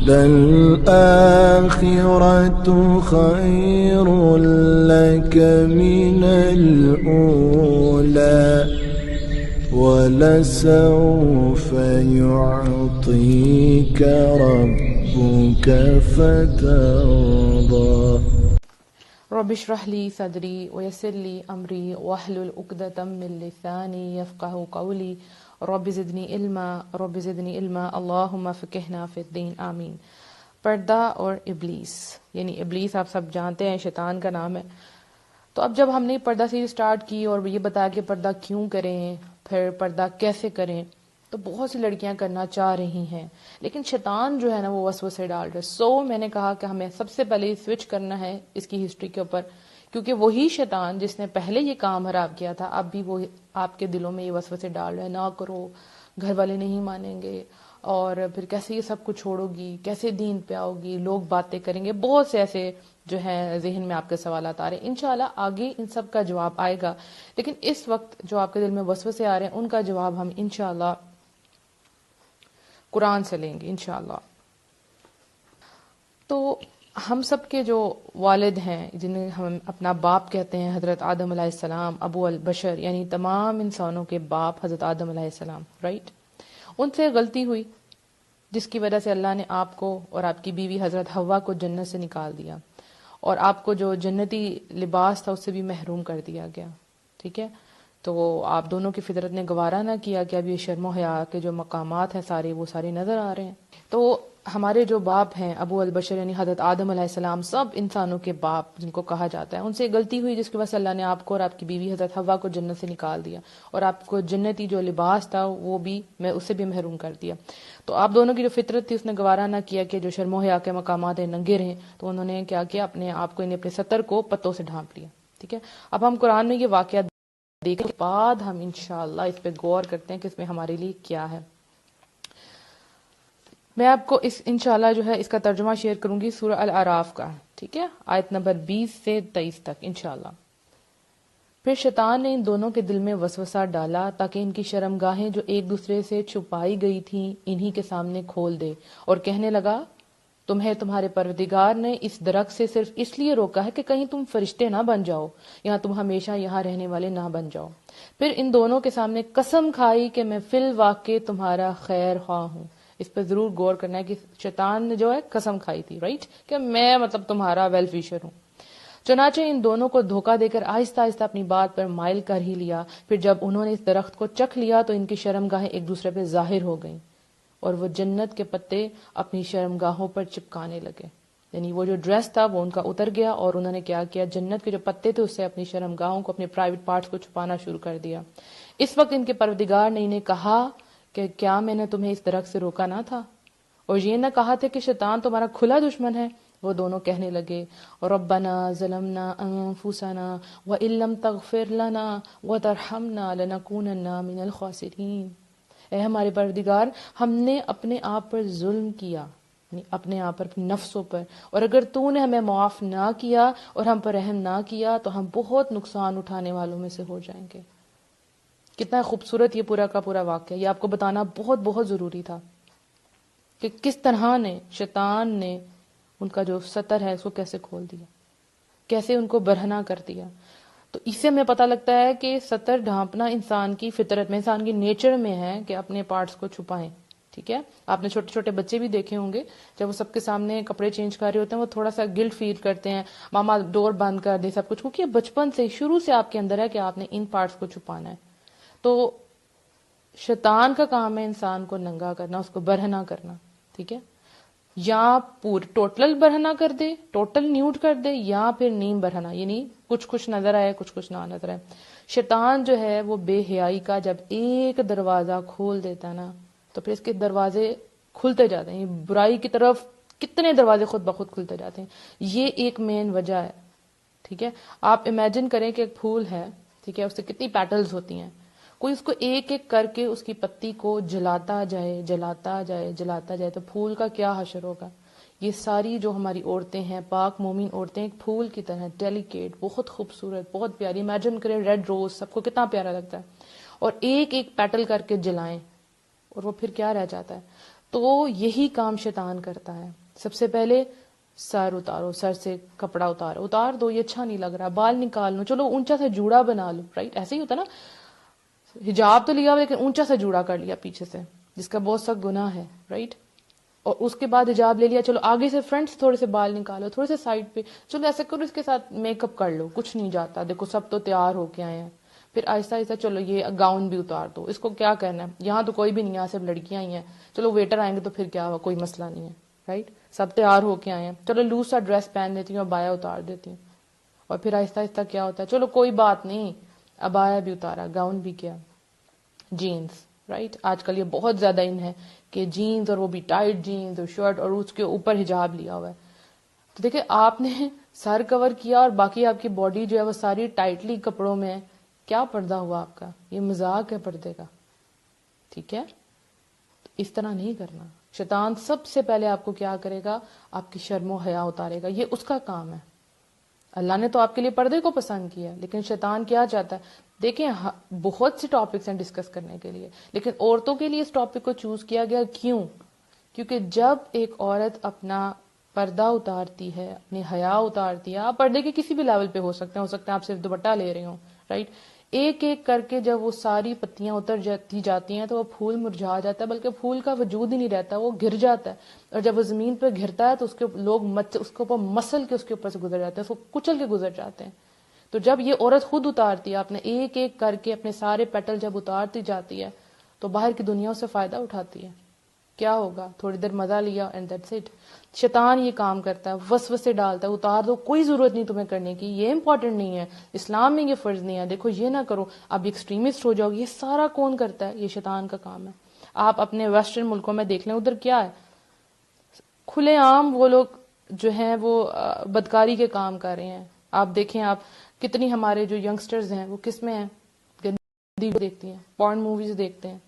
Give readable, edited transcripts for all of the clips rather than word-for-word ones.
للآخرة خير لك من الأولى ولسوف يعطيك ربك فترضى رب اشرح لي صدري ويسر لي أمري واحلل عقدة من لساني يفقهوا قولي رب زدنی علما رب زدنی علما اللہم فقہنا فی الدین آمین۔ پردہ اور ابلیس، یعنی ابلیس آپ سب جانتے ہیں شیطان کا نام ہے۔ تو اب جب ہم نے پردہ سیریز سٹارٹ کی اور یہ بتایا کہ پردہ کیوں کریں، پھر پردہ کیسے کریں، تو بہت سی لڑکیاں کرنا چاہ رہی ہیں، لیکن شیطان جو ہے نا وہ وسوسے ڈال رہا ہے۔ میں نے کہا کہ ہمیں سب سے پہلے سوئچ کرنا ہے اس کی ہسٹری کے اوپر، کیونکہ وہی شیطان جس نے پہلے یہ کام خراب کیا تھا اب بھی وہ آپ کے دلوں میں یہ وسوسے ڈال رہا ہے، نہ کرو، گھر والے نہیں مانیں گے، اور پھر کیسے یہ سب کچھ چھوڑو گی، کیسے دین پہ آؤ گی، لوگ باتیں کریں گے، بہت سے ایسے جو ہیں ذہن میں آپ کے سوالات آ رہے ہیں۔ انشاءاللہ آگے ان سب کا جواب آئے گا، لیکن اس وقت جو آپ کے دل میں وسوسے آ رہے ہیں ان کا جواب ہم انشاءاللہ قرآن سے لیں گے انشاءاللہ۔ تو ہم سب کے جو والد ہیں جنہیں ہم اپنا باپ کہتے ہیں، حضرت آدم علیہ السلام، ابو البشر، یعنی تمام انسانوں کے باپ حضرت آدم علیہ السلام، رائٹ؟ ان سے غلطی ہوئی جس کی وجہ سے اللہ نے آپ کو اور آپ کی بیوی حضرت حوا کو جنت سے نکال دیا، اور آپ کو جو جنتی لباس تھا اس سے بھی محروم کر دیا گیا، ٹھیک ہے؟ تو آپ دونوں کی فطرت نے گوارا نہ کیا کہ اب یہ شرم و حیا کے جو مقامات ہیں سارے وہ سارے نظر آ رہے ہیں۔ تو ہمارے جو باپ ہیں ابو البشر یعنی حضرت آدم علیہ السلام، سب انسانوں کے باپ جن کو کہا جاتا ہے، ان سے غلطی ہوئی جس کی وجہ سے اللہ نے آپ کو اور آپ کی بیوی حضرت حوا کو جنت سے نکال دیا، اور آپ کو جنتی جو لباس تھا وہ بھی اسے بھی محروم کر دیا۔ تو آپ دونوں کی جو فطرت تھی اس نے گوارا نہ کیا کہ جو شرم و حیا کے مقامات ہیں ننگے رہیں، تو انہوں نے کیا کیا، اپنے آپ کو اپنے ستر کو پتوں سے ڈھانپ لیا، ٹھیک ہے؟ اب ہم قرآن میں یہ واقعہ دیکھنے کے بعد ہم انشاءاللہ اس پہ غور کرتے ہیں کہ اس میں ہمارے لیے کیا ہے۔ میں آپ کو اس انشاءاللہ جو ہے اس کا ترجمہ شیئر کروں گی سورہ الاعراف کا، ٹھیک ہے؟ آیت نمبر 20 سے 23 تک انشاءاللہ۔ پھر شیطان نے ان دونوں کے دل میں وسوسہ ڈالا تاکہ ان کی شرمگاہیں جو ایک دوسرے سے چھپائی گئی تھیں انہی کے سامنے کھول دے، اور کہنے لگا تمہیں تمہارے پروردگار نے اس درخت سے صرف اس لیے روکا ہے کہ کہیں تم فرشتے نہ بن جاؤ یا تم ہمیشہ یہاں رہنے والے نہ بن جاؤ۔ پھر ان دونوں کے سامنے قسم کھائی کہ میں فی الواقع تمہارا خیر خواہ ہوں۔ اس پہ ضرور غور کرنا ہے کہ شیطان نے جو ہے قسم کھائی تھی، رائٹ، کہ میں تمہارا ویل فیشر ہوں۔ چنانچہ ان دونوں کو دھوکہ دے کر آہستہ آہستہ اپنی بات پر مائل کر ہی لیا۔ پھر جب انہوں نے اس درخت کو چکھ لیا تو ان کی شرمگاہیں ایک دوسرے پہ ظاہر ہو گئیں، اور وہ جنت کے پتے اپنی شرمگاہوں پر چپکانے لگے، یعنی وہ جو ڈریس تھا وہ ان کا اتر گیا، اور انہوں نے کیا کیا، جنت کے جو پتے تھے اس سے اپنی شرمگاہوں کو، اپنے پرائیویٹ پارٹس کو چھپانا شروع کر دیا۔ اس وقت ان کے پروردگار نے انہیں کہا کہ کیا میں نے تمہیں اس درخت سے روکا نہ تھا، اور یہ نہ کہا تھا کہ شیطان تمہارا کھلا دشمن ہے؟ وہ دونوں کہنے لگے ربنا ظلمنا انفسنا وان لم تغفر لنا وترحمنا لنکونن من الخاسرین۔ اے ہمارے پروردگار، ہم نے اپنے آپ پر ظلم کیا، یعنی اپنے آپ پر، اپنے نفسوں پر، اور اگر تو نے ہمیں معاف نہ کیا اور ہم پر رحم نہ کیا تو ہم بہت نقصان اٹھانے والوں میں سے ہو جائیں گے۔ کتنا خوبصورت یہ پورا کا پورا واقعہ، یہ آپ کو بتانا بہت بہت ضروری تھا کہ کس طرح نے شیطان نے ان کا جو ستر ہے اس کو کیسے کھول دیا، کیسے ان کو برہنہ کر دیا۔ تو اس سے ہمیں پتہ لگتا ہے کہ ستر ڈھانپنا انسان کی فطرت میں، انسان کی نیچر میں ہے کہ اپنے پارٹس کو چھپائیں، ٹھیک ہے؟ آپ نے چھوٹے چھوٹے بچے بھی دیکھے ہوں گے، جب وہ سب کے سامنے کپڑے چینج کر رہے ہوتے ہیں وہ تھوڑا سا گلٹ فیل کرتے ہیں، ماما ڈور بند کر دے، سب کچھ، کیونکہ یہ بچپن سے شروع سے آپ کے اندر ہے کہ آپ نے ان پارٹس کو چھپانا ہے۔ تو شیطان کا کام ہے انسان کو ننگا کرنا، اس کو برہنہ کرنا، ٹھیک ہے؟ یا ٹوٹل برہنہ کر دے، ٹوٹل نیوڈ کر دے، یا پھر نیم برہنہ، یعنی کچھ کچھ نظر آئے کچھ کچھ نہ نظر آئے۔ شیطان جو ہے وہ بے حیائی کا جب ایک دروازہ کھول دیتا ہے نا تو پھر اس کے دروازے کھلتے جاتے ہیں، برائی کی طرف کتنے دروازے خود بخود کھلتے جاتے ہیں۔ یہ ایک مین وجہ ہے، ٹھیک ہے؟ آپ امیجن کریں کہ ایک پھول ہے، ٹھیک ہے، اس سے کتنی پیٹلز ہوتی ہیں، کوئی اس کو ایک ایک کر کے اس کی پتی کو جلاتا جائے جلاتا جائے جلاتا جائے تو پھول کا کیا حشر ہوگا۔ یہ ساری جو ہماری عورتیں ہیں، پاک مومن عورتیں، ایک پھول کی طرح ڈیلیکیٹ، بہت خوبصورت، بہت پیاری، امیجن کریں ریڈ روز، سب کو کتنا پیارا لگتا ہے، اور ایک ایک پیٹل کر کے جلائیں اور وہ پھر کیا رہ جاتا ہے۔ تو یہی کام شیطان کرتا ہے. سب سے پہلے سر اتارو، سر سے کپڑا اتار دو، یہ اچھا نہیں لگ رہا، بال نکال لو، چلو اونچا سا جوڑا بنا لو، رائٹ؟ ایسے ہی ہوتا نا، حجاب تو لیا ہوا لیکن اونچا سا جوڑا کر لیا پیچھے سے، جس کا بہت سخت گناہ ہے، رائٹ؟ اور اس کے بعد حجاب لے لیا، چلو آگے سے فرنٹ سے تھوڑے سے بال نکالو، تھوڑے سے سائڈ پہ، چلو ایسا کرو، اس کے ساتھ میک اپ کر لو، کچھ نہیں جاتا، دیکھو سب تو تیار ہو کے آئے ہیں. پھر آہستہ آہستہ چلو یہ گاؤن بھی اتار دو، اس کو کیا کرنا ہے، یہاں تو کوئی بھی نہیں ہے، صرف لڑکیاں ہی ہیں، چلو ویٹر آئیں گے تو پھر کیا ہوا، کوئی مسئلہ نہیں ہے، رائٹ؟ سب تیار ہو کے آئے ہیں، چلو لوز سا ڈریس پہن دیتی ہوں، ابایا اتار دیتی ہوں. اور پھر آہستہ آہستہ کیا ہوتا ہے، چلو کوئی بات نہیں، ابایا بھی اتارا، گاؤن بھی کیا، جینز، رائٹ؟ آج کل یہ بہت زیادہ ان ہے کہ جینز، اور وہ بھی ٹائٹ جینز اور شرٹ، اور اس کے اوپر حجاب لیا ہوا ہے. تو دیکھیں آپ نے سر کور کیا اور باقی آپ کی باڈی جو ہے وہ ساری ٹائٹلی کپڑوں میں ہے، کیا پردہ ہوا آپ کا؟ یہ مذاق ہے پردے کا، ٹھیک ہے؟ اس طرح نہیں کرنا. شیطان سب سے پہلے آپ کو کیا کرے گا، آپ کی شرم و حیا اتارے گا، یہ اس کا کام ہے. اللہ نے تو آپ کے لیے پردے کو پسند کیا، لیکن شیطان کیا چاہتا ہے؟ دیکھیں بہت سے ٹاپکس ہیں ڈسکس کرنے کے لیے، لیکن عورتوں کے لیے اس ٹاپک کو چوز کیا گیا. کیوں؟ کیونکہ جب ایک عورت اپنا پردہ اتارتی ہے، اپنی حیا اتارتی ہے، آپ پردے کے کسی بھی لیول پہ ہو سکتے ہیں آپ صرف دوپٹہ لے رہے ہوں، رائٹ؟ ایک ایک کر کے جب وہ ساری پتیاں اتر جاتی ہیں تو وہ پھول مرجھا جاتا ہے، بلکہ پھول کا وجود ہی نہیں رہتا، وہ گر جاتا ہے. اور جب وہ زمین پہ گرتا ہے تو اس کے لوگ اس کے اوپر مسل کے اس کے اوپر سے گزر جاتے ہیں، اس کو کچل کے گزر جاتے ہیں. تو جب یہ عورت خود اتارتی ہے، اپنے ایک ایک کر کے اپنے سارے پیٹل جب اتارتی جاتی ہے تو باہر کی دنیا سے فائدہ اٹھاتی ہے. کیا ہوگا؟ تھوڑی دیر مزہ لیا اینڈ دیٹس اٹ. شیطان یہ کام کرتا ہے، وسوسے ڈالتا ہے، اتار دو، کوئی ضرورت نہیں تمہیں کرنے کی، یہ امپورٹنٹ نہیں ہے، اسلام میں یہ فرض نہیں ہے، دیکھو یہ نہ کرو، اب ایکسٹریمسٹ ہو جاؤ گے. یہ سارا کون کرتا ہے؟ یہ شیطان کا کام ہے. آپ اپنے ویسٹرن ملکوں میں دیکھ لیں، ادھر کیا ہے، کھلے عام وہ لوگ جو ہیں وہ بدکاری کے کام کر رہے ہیں. آپ دیکھیں، آپ کتنی ہمارے جو ینگسٹرز ہیں وہ کس میں ہیں، گندی دیکھتی ہیں، پورن موویز دیکھتے ہیں،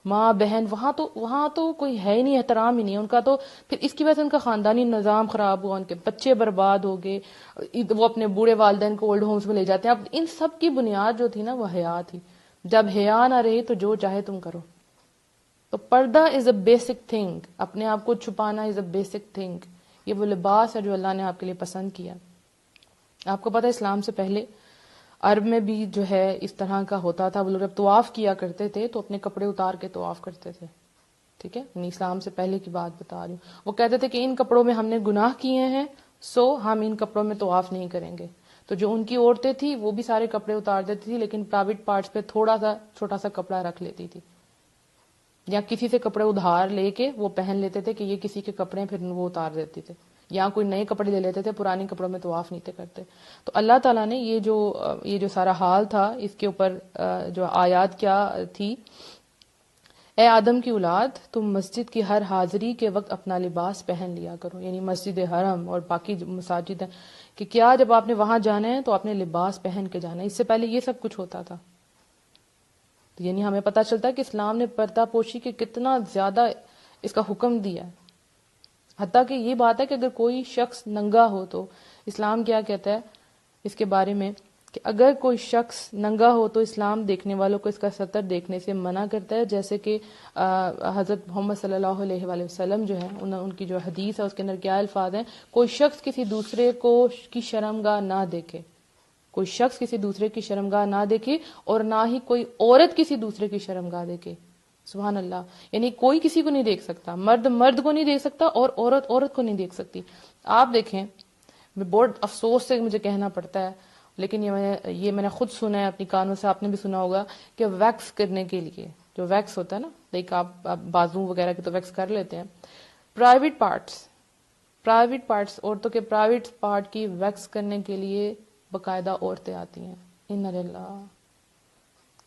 ماں بہن، وہاں تو کوئی ہے ہی نہیں، احترام ہی نہیں ان کا. تو پھر اس کی وجہ سے ان کا خاندانی نظام خراب ہوا، ان کے بچے برباد ہو گئے، وہ اپنے بوڑھے والدین کو اولڈ ہومز میں لے جاتے ہیں. اب ان سب کی بنیاد جو تھی نا وہ حیا تھی. جب حیا نہ رہی تو جو چاہے تم کرو. تو پردہ از اے بیسک تھنگ، اپنے آپ کو چھپانا از اے بیسک تھنگ. یہ وہ لباس ہے جو اللہ نے آپ کے لیے پسند کیا. آپ کو پتہ ہے اسلام سے پہلے عرب میں بھی جو ہے اس طرح کا ہوتا تھا، وہ لوگ جب طواف کیا کرتے تھے تو اپنے کپڑے اتار کے طواف کرتے تھے، ٹھیک ہے؟ یعنی اسلام سے پہلے کی بات بتا رہی ہوں. وہ کہتے تھے کہ ان کپڑوں میں ہم نے گناہ کیے ہیں، سو ہم ان کپڑوں میں طواف نہیں کریں گے. تو جو ان کی عورتیں تھیں وہ بھی سارے کپڑے اتار دیتی تھی، لیکن پرائیویٹ پارٹس پہ تھوڑا سا چھوٹا سا کپڑا رکھ لیتی تھی، یا کسی سے کپڑے ادھار لے کے وہ پہن لیتے تھے کہ یہ کسی کے کپڑے پھر وہ اتار دیتے تھے، یا کوئی نئے کپڑے لے لیتے تھے، پرانے کپڑوں میں طواف نہیں تھے کرتے. تو اللہ تعالیٰ نے یہ جو سارا حال تھا اس کے اوپر جو آیات کیا تھی، اے آدم کی اولاد، تم مسجد کی ہر حاضری کے وقت اپنا لباس پہن لیا کرو. یعنی مسجد حرم اور باقی جو مساجد ہیں کہ کیا جب آپ نے وہاں جانا ہے تو آپ نے لباس پہن کے جانا ہے. اس سے پہلے یہ سب کچھ ہوتا تھا. یعنی ہمیں پتہ چلتا ہے کہ اسلام نے پردہ پوشی کے کتنا زیادہ اس کا حکم دیا ہے. حتیٰ کہ یہ بات ہے کہ اگر کوئی شخص ننگا ہو تو اسلام کیا کہتا ہے اس کے بارے میں کہ اگر کوئی شخص ننگا ہو تو اسلام دیکھنے والوں کو اس کا سطر دیکھنے سے منع کرتا ہے. جیسے کہ حضرت محمد صلی اللہ علیہ وآلہ وسلم جو ہے ان کی جو حدیث ہے اس کے اندر کیا الفاظ ہیں، کوئی شخص کسی دوسرے کو کی شرمگاہ نہ دیکھے، کوئی شخص کسی دوسرے کی شرمگاہ نہ دیکھے، اور نہ ہی کوئی عورت کسی دوسرے کی شرمگاہ دیکھے. سبحان اللہ. یعنی کوئی کسی کو نہیں دیکھ سکتا، مرد کو نہیں دیکھ سکتا اور عورت کو نہیں دیکھ سکتی. آپ دیکھیں، بہت افسوس سے مجھے کہنا پڑتا ہے، لیکن یہ میں نے خود سنا ہے اپنی کانوں سے، آپ نے بھی سنا ہوگا کہ ویکس کرنے کے لیے جو ویکس ہوتا ہے نا، لائک آپ بازو وغیرہ کے تو ویکس کر لیتے ہیں، پرائیویٹ پارٹس عورتوں کے پرائیویٹ پارٹ کی ویکس کرنے کے لیے باقاعدہ عورتیں آتی ہیں. انا للہ.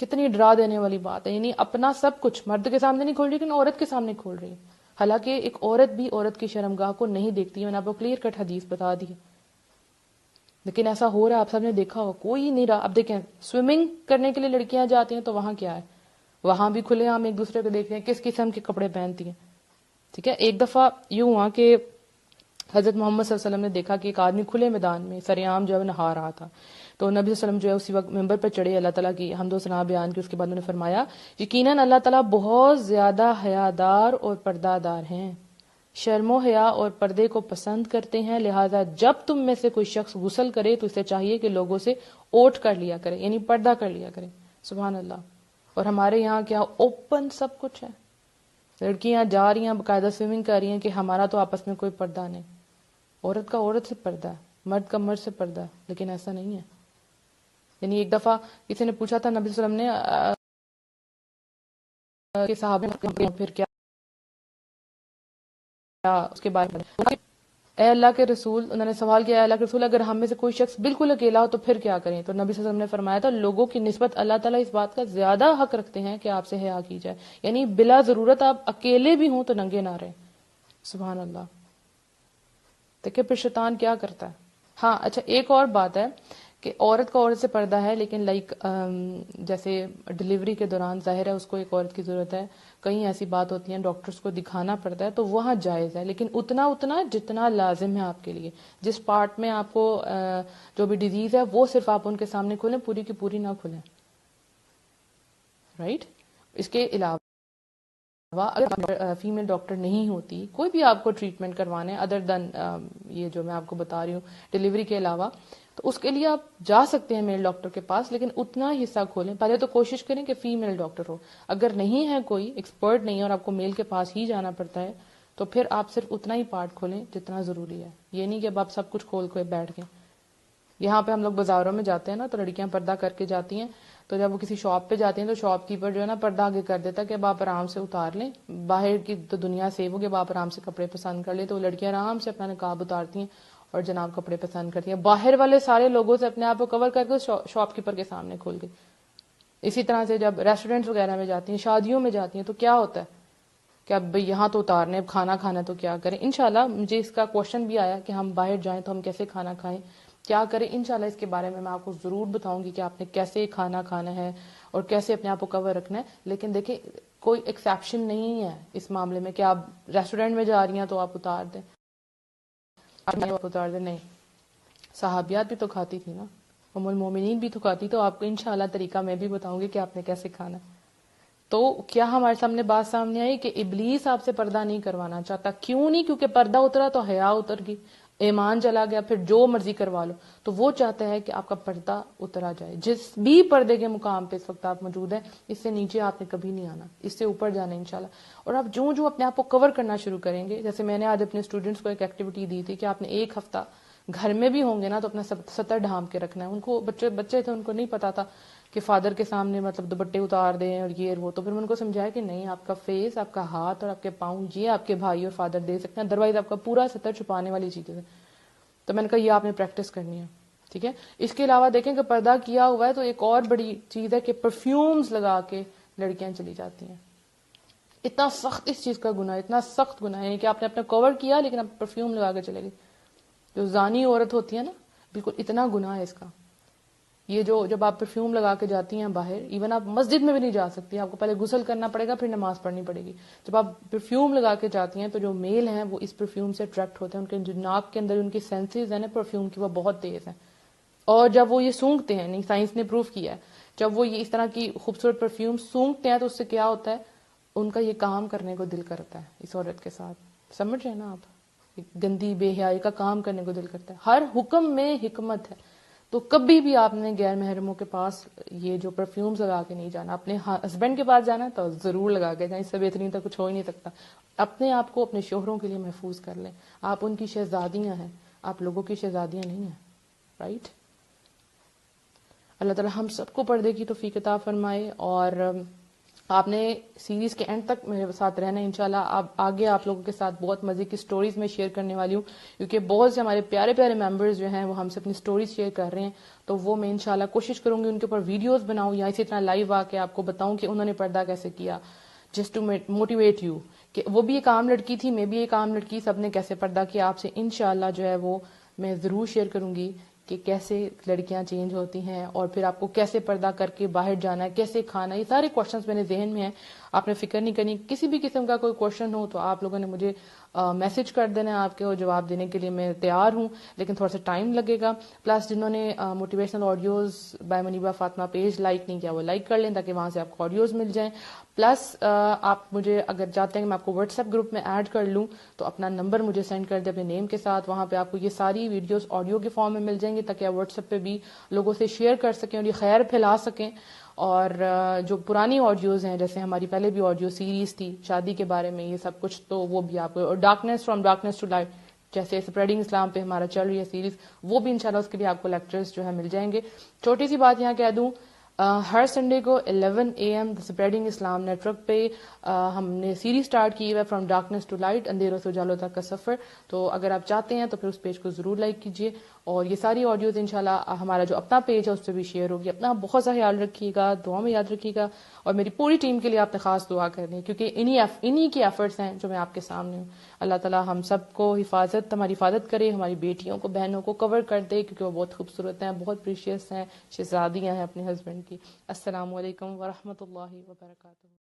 کتنی ڈرا دینے والی بات ہے. یعنی اپنا سب کچھ مرد کے سامنے نہیں کھول رہی لیکن عورت کے سامنے کھول رہی ہے. حالانکہ ایک عورت بھی عورت کی شرمگاہ کو نہیں دیکھتی ہے. میں نے آپ کو کلیئر کٹ حدیث بتا دی ہے، لیکن ایسا ہو رہا ہے، آپ سب نے دیکھا ہو، کوئی نہیں رہا. اب دیکھیں سوئمنگ کرنے کے لیے لڑکیاں جاتی ہیں تو وہاں کیا ہے، وہاں بھی کھلے عام ایک دوسرے کو دیکھتے ہیں کس قسم کے کپڑے پہنتی ہیں. ٹھیک ہے. ایک دفعہ یوں ہوا کہ حضرت محمد صلی اللہ علیہ وسلم نے دیکھا کہ ایک آدمی کھلے میدان میں سریعام جو ہے نہا رہا تھا، تو نبی صلی اللہ علیہ وسلم جو ہے اسی وقت ممبر پر چڑھے، اللہ تعالیٰ کی حمد و ثنا بیان کی، اس کے بعد انہوں نے فرمایا یقیناً اللہ تعالیٰ بہت زیادہ حیادار اور پردہ دار ہیں، شرم و حیا اور پردے کو پسند کرتے ہیں، لہٰذا جب تم میں سے کوئی شخص غسل کرے تو اسے چاہیے کہ لوگوں سے اوٹ کر لیا کرے، یعنی پردہ کر لیا کرے۔ سبحان اللہ۔ اور ہمارے یہاں کیا اوپن سب کچھ ہے، لڑکیاں جا رہی ہیں باقاعدہ سوئمنگ کر رہی ہیں کہ ہمارا تو آپس میں کوئی پردہ نہیں، عورت کا عورت سے پردہ ہے، مرد کا مرد سے پردہ ہے، لیکن ایسا نہیں ہے۔ یعنی ایک دفعہ کسی نے پوچھا تھا نبی صلی اللہ علیہ وسلم نے کہ صحابہ پھر کیا اس کے بارے میں، اے اللہ کے رسول، انہوں نے سوال کیا اے اللہ کے رسول اگر ہم میں سے کوئی شخص بالکل اکیلا ہو تو پھر کیا کریں؟ تو نبی صلی اللہ علیہ وسلم نے فرمایا تھا لوگوں کی نسبت اللہ تعالیٰ اس بات کا زیادہ حق رکھتے ہیں کہ آپ سے حیا کی جائے، یعنی بلا ضرورت آپ اکیلے بھی ہوں تو ننگے نہ رہیں۔ سبحان اللہ۔ دیکھیں پھر شیطان کیا کرتا ہے۔ ہاں اچھا، ایک اور بات ہے کہ عورت کا عورت سے پردہ ہے، لیکن جیسے ڈلیوری کے دوران ظاہر ہے اس کو ایک عورت کی ضرورت ہے، کہیں ایسی بات ہوتی ہیں ڈاکٹرز کو دکھانا پڑتا ہے تو وہاں جائز ہے، لیکن اتنا جتنا لازم ہے آپ کے لیے، جس پارٹ میں آپ کو جو بھی ڈیزیز ہے وہ صرف آپ ان کے سامنے کھولیں، پوری کی پوری نہ کھولیں، رائٹ۔ اس کے علاوہ اگر فیمیل ڈاکٹر نہیں ہوتی، کوئی بھی آپ کو ٹریٹمنٹ کروانے ادر دین یہ جو میں آپ کو بتا رہی ہوں ڈلیوری کے علاوہ، تو اس کے لیے آپ جا سکتے ہیں میل ڈاکٹر کے پاس، لیکن اتنا حصہ کھولیں، پہلے تو کوشش کریں کہ فیمیل ڈاکٹر ہو، اگر نہیں ہے کوئی ایکسپرٹ نہیں ہے اور آپ کو میل کے پاس ہی جانا پڑتا ہے تو پھر آپ صرف اتنا ہی پارٹ کھولیں جتنا ضروری ہے، یہ نہیں کہ اب آپ سب کچھ کھول کے بیٹھ گئے۔ یہاں پہ ہم لوگ بازاروں میں جاتے ہیں نا تو لڑکیاں پردہ کر کے جاتی ہیں، تو جب وہ کسی شاپ پہ جاتی ہیں تو شاپ کیپر جو ہے نا پردہ آگے کر دیتا ہے کہ اب آپ آرام سے اتار لیں، باہر کی تو دنیا سیو ہوگی، اب آپ آرام سے کپڑے پسند کر لیں، تو وہ لڑکیاں آرام سے اپنا نقاب اتارتی ہیں اور جناب کپڑے پسند کرتی ہیں، باہر والے سارے لوگوں سے اپنے آپ کو کور کر کے شاپ کیپر کے سامنے کھول کے۔ اسی طرح سے جب ریسٹورینٹس وغیرہ میں جاتی ہیں، شادیوں میں جاتی ہیں، تو کیا ہوتا ہے کہ اب یہاں تو اتارنے، اب کھانا کھانا تو کیا کریں؟ انشاءاللہ مجھے اس کا کوشچن بھی آیا کہ ہم باہر جائیں تو ہم کیسے کھانا کھائیں، کیا کریں، انشاءاللہ اس کے بارے میں آپ کو ضرور بتاؤں گی کہ آپ نے کیسے کھانا کھانا ہے اور کیسے اپنے آپ کو کور رکھنا ہے۔ لیکن دیکھیں کوئی ایکسیپشن نہیں ہے اس معاملے میں کہ آپ ریسٹورینٹ میں جا رہی ہیں تو آپ اتار دیں، نہیں، صحابیات بھی تو کھاتی تھی نا، ام المومنین بھی تو کھاتی، تو آپ کو انشاءاللہ طریقہ میں بھی بتاؤں گی کہ آپ نے کیسے کھانا ہے۔ تو کیا ہمارے سامنے بات سامنے آئی کہ ابلیس آپ سے پردہ نہیں کروانا چاہتا، کیوں نہیں؟ کیونکہ پردہ اترا تو حیا اتر گئی، ایمان چلا گیا، پھر جو مرضی کروا لو، تو وہ چاہتا ہے کہ آپ کا پردہ اترا جائے، جس بھی پردے کے مقام پہ اس وقت آپ موجود ہیں، اس سے نیچے آپ نے کبھی نہیں آنا، اس سے اوپر جانا انشاءاللہ۔ اور آپ جو اپنے آپ کو کور کرنا شروع کریں گے، جیسے میں نے آج اپنے اسٹوڈنٹس کو ایک ایکٹیویٹی دی تھی کہ آپ نے ایک ہفتہ گھر میں بھی ہوں گے نا تو اپنا سطر ڈھانپ کے رکھنا ہے۔ ان کو بچے تھے، ان کو نہیں پتا تھا کہ فادر کے سامنے مطلب دوپٹے اتار دیں اور یہ وہ، تو پھر میں ان کو سمجھایا کہ نہیں، آپ کا فیس، آپ کا ہاتھ اور آپ کے پاؤں یہ آپ کے بھائی اور فادر دے سکتے ہیں، ادروائز آپ کا پورا سطر چھپانے والی چیز ہے۔ تو میں نے کہا یہ آپ نے پریکٹس کرنی ہے، ٹھیک ہے۔ اس کے علاوہ دیکھیں کہ پردہ کیا ہوا ہے تو ایک اور بڑی چیز ہے کہ پرفیومز لگا کے لڑکیاں چلی جاتی ہیں۔ اتنا سخت اس چیز کا گناہ، اتنا سخت گناہ ہے کہ آپ نے اپنا کور کیا لیکن آپ پرفیوم لگا کے چلے گئے۔ جو زانی عورت ہوتی ہے نا، بالکل اتنا گناہ ہے اس کا۔ یہ جب آپ پرفیوم لگا کے جاتی ہیں باہر، ایون آپ مسجد میں بھی نہیں جا سکتی، آپ کو پہلے غسل کرنا پڑے گا پھر نماز پڑھنی پڑے گی۔ جب آپ پرفیوم لگا کے جاتی ہیں تو جو میل ہیں وہ اس پرفیوم سے اٹریکٹ ہوتے ہیں، ان کے جو ناک کے اندر ان کی سینسز ہیں نا پرفیوم کی وہ بہت تیز ہیں، اور جب وہ یہ سونگھتے ہیں، نہیں سائنس نے پروف کیا ہے، جب وہ یہ اس طرح کی خوبصورت پرفیوم سونگھتے ہیں تو اس سے کیا ہوتا ہے، ان کا یہ کام کرنے کو دل کرتا ہے اس عورت کے ساتھ، سمجھ رہے ہیں نا آپ، گندی بے حیائی کا کام کرنے کو دل کرتا ہے۔ ہر حکم میں حکمت ہے، تو کبھی بھی آپ نے غیر محرموں کے پاس یہ جو پرفیومز لگا کے نہیں جانا۔ اپنے ہسبینڈ کے پاس جانا تو ضرور لگا کے جائیں، اس سے بہترین تو کچھ ہو ہی نہیں سکتا۔ اپنے آپ کو اپنے شوہروں کے لیے محفوظ کر لیں، آپ ان کی شہزادیاں ہیں، آپ لوگوں کی شہزادیاں نہیں ہیں، رائٹ۔ اللہ تعالی ہم سب کو پردے کی توفیق عطا فرمائے، اور آپ نے سیریز کے اینڈ تک میرے ساتھ رہنا ہے انشاءاللہ۔ آگے آپ لوگوں کے ساتھ بہت مزے کی سٹوریز میں شیئر کرنے والی ہوں، کیونکہ بہت سے ہمارے پیارے پیارے ممبرز جو ہیں وہ ہم سے اپنی سٹوریز شیئر کر رہے ہیں، تو وہ میں انشاءاللہ کوشش کروں گی ان کے اوپر ویڈیوز بناؤں یا اسی طرح لائیو آ کے آپ کو بتاؤں کہ انہوں نے پردہ کیسے کیا، جسٹ ٹو موٹیویٹ یو کہ وہ بھی ایک عام لڑکی تھی، میں بھی ایک عام لڑکی، سب نے کیسے پردہ کیا۔ آپ سے انشاءاللہ جو ہے وہ میں ضرور شیئر کروں گی کہ کیسے لڑکیاں چینج ہوتی ہیں، اور پھر آپ کو کیسے پردہ کر کے باہر جانا ہے، کیسے کھانا، یہ سارے کوشچنس میرے ذہن میں ہیں، آپ نے فکر نہیں کرنی۔ کسی بھی قسم کا کوئی کوشچن ہو تو آپ لوگوں نے مجھے میسج کر دینا ہے آپ کے، اور جواب دینے کے لیے میں تیار ہوں، لیکن تھوڑا سا ٹائم لگے گا. پلس جنہوں نے motivational audios by Muniba Fatima page like نہیں کیا وہ لائک کر لیں تاکہ وہاں سے آپ کو آڈیوز مل جائیں. پلس آپ مجھے اگر چاہتے ہیں کہ میں آپ کو واٹس ایپ گروپ میں ایڈ کر لوں تو اپنا نمبر مجھے سینڈ کر دیں اپنے نیم کے ساتھ، وہاں پہ آپ کو یہ ساری ویڈیوز آڈیو کے فارم میں مل جائیں گے تاکہ آپ واٹس ایپ پہ بھی لوگوں سے شیئر کر سکیں اور یہ خیر پھیلا سکیں. اور جو پرانی آڈیوز ہیں، جیسے ہماری پہلے بھی آڈیو سیریز تھی شادی کے بارے میں، یہ سب کچھ تو وہ بھی آپ کو، اور darkness from darkness to light جیسے اسپریڈنگ اسلام پہ ہمارا چل رہی ہے سیریز، وہ بھی انشاءاللہ اس کے لیے آپ کو لیکچرز جو ہے مل جائیں گے. چھوٹی سی بات یہاں کہہ دوں، ہر سنڈے کو 11 AM spreading Islam network پہ ہم نے سیریز سٹارٹ کی ہے فرام ڈارکنیس ٹو لائٹ، اندھیروں سے اجالوں تک کا سفر. تو اگر آپ چاہتے ہیں تو پھر اس پیج کو ضرور لائک کیجیے، اور یہ ساری آڈیوز انشاءاللہ ہمارا جو اپنا پیج ہے اس پہ بھی شیئر ہوگی. اپنا بہت سا خیال رکھیے گا، دعا میں یاد رکھیے گا، اور میری پوری ٹیم کے لیے آپ نے خاص دعا کرنی ہے کیونکہ انہی کی ایفرٹس ہیں جو میں آپ کے سامنے ہوں. اللہ تعالیٰ ہم سب کو ہماری حفاظت کرے، ہماری بیٹیوں کو بہنوں کو کور کر دے کیونکہ وہ بہت خوبصورت ہیں، بہت پریشیس ہیں، شہزادیاں ہیں اپنے ہسبینڈ کی. السلام علیکم ورحمۃ اللہ وبرکاتہ.